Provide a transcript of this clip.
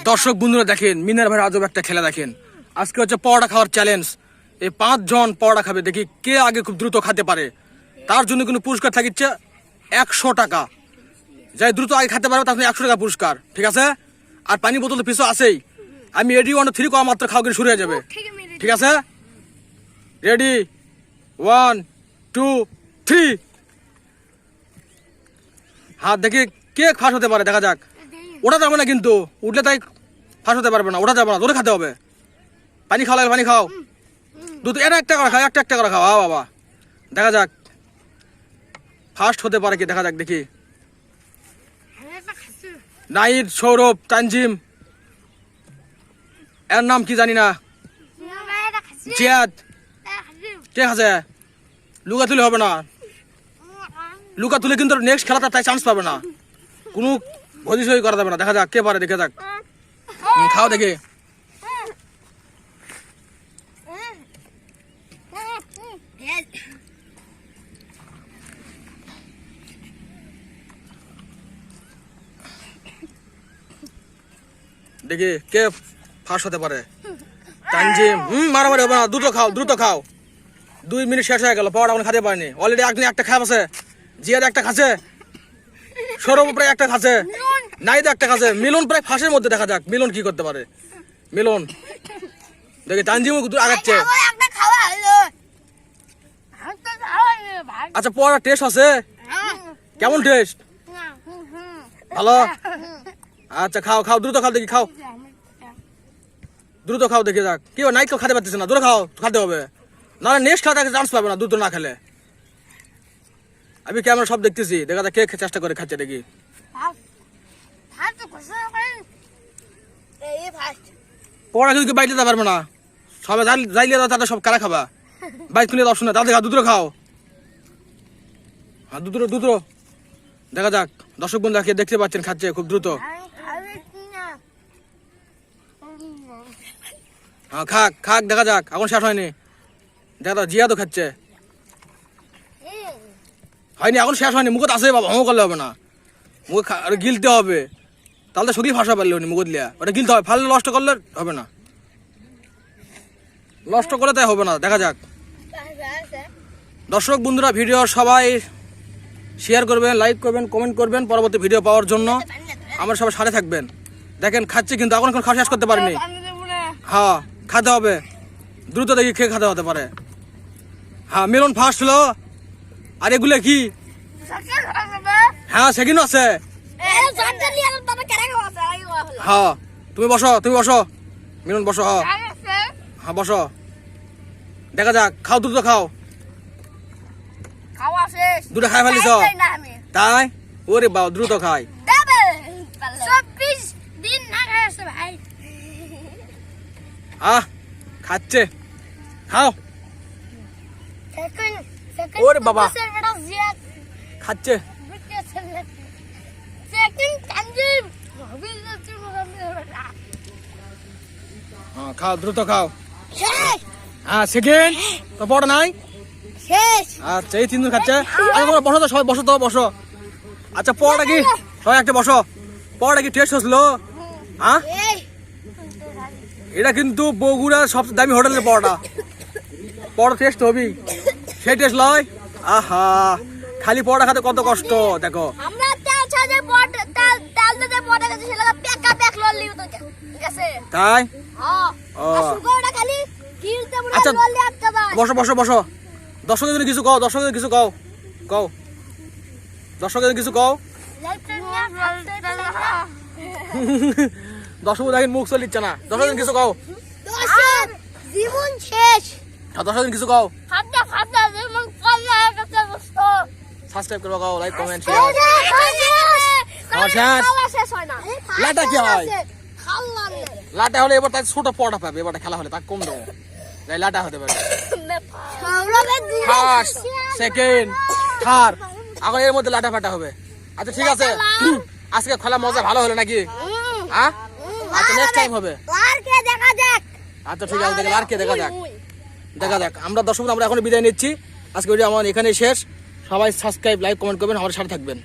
দর্শক বন্ধুরা দেখেন মিনার ভাই আজব একটা খেলা দেখেন। আজকে হচ্ছে পরোটা খাওয়ার চ্যালেঞ্জ। এই 5 জন পরোটা খাবে, দেখি কে আগে খুব দ্রুত খেতে পারে। তার জন্য কিন্তু পুরস্কার থাকিচ্ছে 100 টাকা। যাই দ্রুত আগে খেতে পারবে তার 100 টাকা পুরস্কার, ঠিক আছে? আর পানি বোতল পিছু আছেই। আমি রেডি 1 2 3 করা মাত্র খাওয়া কিন্তু শুরু হয়ে যাবে, ঠিক আছে? রেডি 1 2 3। হাত দেখি কে ফাঁস হতে পারে, দেখা যাক। ওঠা যাবে না কিন্তু, উঠলে তাই ফাঁস হতে পারবে না, ওঠা যাবে না, ধরে খেতে হবে। পানি খাওয়া লাগবে, পানি খাও। দুধ এটা একটা করে খাও, একটা করে খাও। বাবা দেখা যাক ফার্স্ট হতে পারে কি, দেখা যাক দেখি। নাইট, সৌরভ, তানজিম, এর নাম কি জানি না, জিয়াদ, কে আছে? লুকা তুলে হবে না, লুকা তুলে কিন্তু নেক্সট খেলাটা তাই চান্স পাবে না, কোনো ভজিসই করা যাবে না। দেখা যাক কে পারে, দেখা যাক। খাও দেখি। দেখি কে ফাঁস হতে পারে। তানজিম, মারামারি হবে না, দ্রুত খাও, দ্রুত খাও। 2 মিনিট শেষ হয়ে গেল, পাওয়াটা এখন খেতে পারেনি। অলরেডি একদিন একটা খাওয়া আছে, জিয়াদ একটা খাচ্ছে, সৌরভ প্রায় একটা খাচ্ছে, নাইদ একটা খাচ্ছে, মিলন প্রায় ফাঁসের মধ্যে। দেখা যাক মিলন কি করতে পারে। মিলন দেখি, তানজিম আগাচ্ছে। আচ্ছা পড়া টেস্ট আছে, কেমন টেস্ট? ভালো। আচ্ছা খাও খাও, দ্রুত খাও দেখি, খাও দ্রুত খাও দেখি যাক। কি নাইট কেউ খেতে পারতেছে না, দ্রুত খাও, খেতে হবে, নাহলে নেক্সট খেলা চান্স পাবে না দ্রুত না খেলে। আমি ক্যামেরা সব দেখতেছি, দেখা যাক কে চেষ্টা করে খাচ্ছে দেখি। পড়া কিন্তু বাইরে যেতে পারবে না, সবাই যাইলে তাদের সব কারা খাবা, বাইক খুলে অপশন নেই, তাদের দ্রুত খাও। হ্যাঁ দ্রুত দ্রুত, দেখা যাক। দর্শক বন্ধু দেখতে পাচ্ছেন খাচ্ছে খুব দ্রুত। হ্যাঁ খাক খাক, দেখা যাক, এখন শেষ হয়নি। দেখা যাক জিয়া তো খাচ্ছে, হয়নি এখন শেষ হয়নি। মুখত আছে বাবা, হম করলে হবে না, মুখে গিলতে হবে, তাহলে তো শরীর ফাঁসা পারলে মুখত লিয়া ওটা গিলতে হবে, ফাললে নষ্ট করলে হবে না, নষ্ট করলে তাই হবে না। দেখা যাক। দর্শক বন্ধুরা ভিডিও সবাই শেয়ার করবেন, লাইক করবেন, কমেন্ট করবেন পরবর্তী ভিডিও পাওয়ার জন্য। আমার সবাই সাথে থাকবেন। দেখেন খাচ্ছে কিন্তু এখন খাওয়া শেষ করতে পারিনি। হ্যাঁ খেতে হবে দ্রুত, দেখি খেয়ে খেতে হতে পারে। হ্যাঁ মিলন ফার্স্ট হলো। আর এগুলো কি? হ্যাঁ সেকেন্ড আছে। হ্যাঁ তুমি বসো, তুমি বসো, মিলন বসো। হ্যাঁ হ্যাঁ বসো, দেখা যাক। খাও দ্রুত খাও, দুটো খাই ফেলিস তাই? ওরে বাবা দ্রুত খাই। খাচ্ছে, খাও। ওরে বাবা খাচ্ছে। খাও দ্রুত খাও। হ্যাঁ সেকেন্ড তো বড় নাই। আচ্ছা এই 3 জন খাচ্ছে। আচ্ছা বসো তো সবাই, বসো তো বসো। আচ্ছা পড়াটা কি সবাই একটা বসো, পড়াটা কি টেস্ট হচ্ছিল? হ্যাঁ এটা কিন্তু বগুড়ার সবচেয়ে দামি হোটেলের পড়াটা, পড়া টেস্ট হবি, সেই টেস্ট লয়। আহা খালি পড়া খাতে কত কষ্ট দেখো। তাই? আচ্ছা বসো বসো বসো। দর্শকদের কিছু কও, দর্শকদের কিছু কও, কও দর্শকদের কিছু কও। দর্শক দেখেন মুখ চলিচ্ছে না, দর্শকদের কিছু কও। জীবন শেষ, দর্শকদের কিছু কও। সাবস্ক্রাইব করবা, কও লাইক কমেন্ট শেয়ার। লাটা কি হয়? লাটা হলে এবার তাই ছোট পড়া পাবে, এবার খেলা হলে তার কম দেবো, তাই লাটা হতে পারে। ফার্স্ট সেকেন্ড থার্ড, এখন এর মধ্যে লাটা ফাটা হবে। আচ্ছা ঠিক আছে, আজকে খেলা মজা ভালো হলো নাকি? হ্যাঁ আচ্ছা নেক্সট টাইম হবে। আচ্ছা ঠিক আছে, আর কে দেখা যাক, দেখা যাক। আমরা দর্শক আমরা এখন বিদায় নিচ্ছি। আজকে ভিডিও আমার এখানেই শেষ। সবাই সাবস্ক্রাইব লাইক কমেন্ট করবেন, আমার সাথে থাকবেন।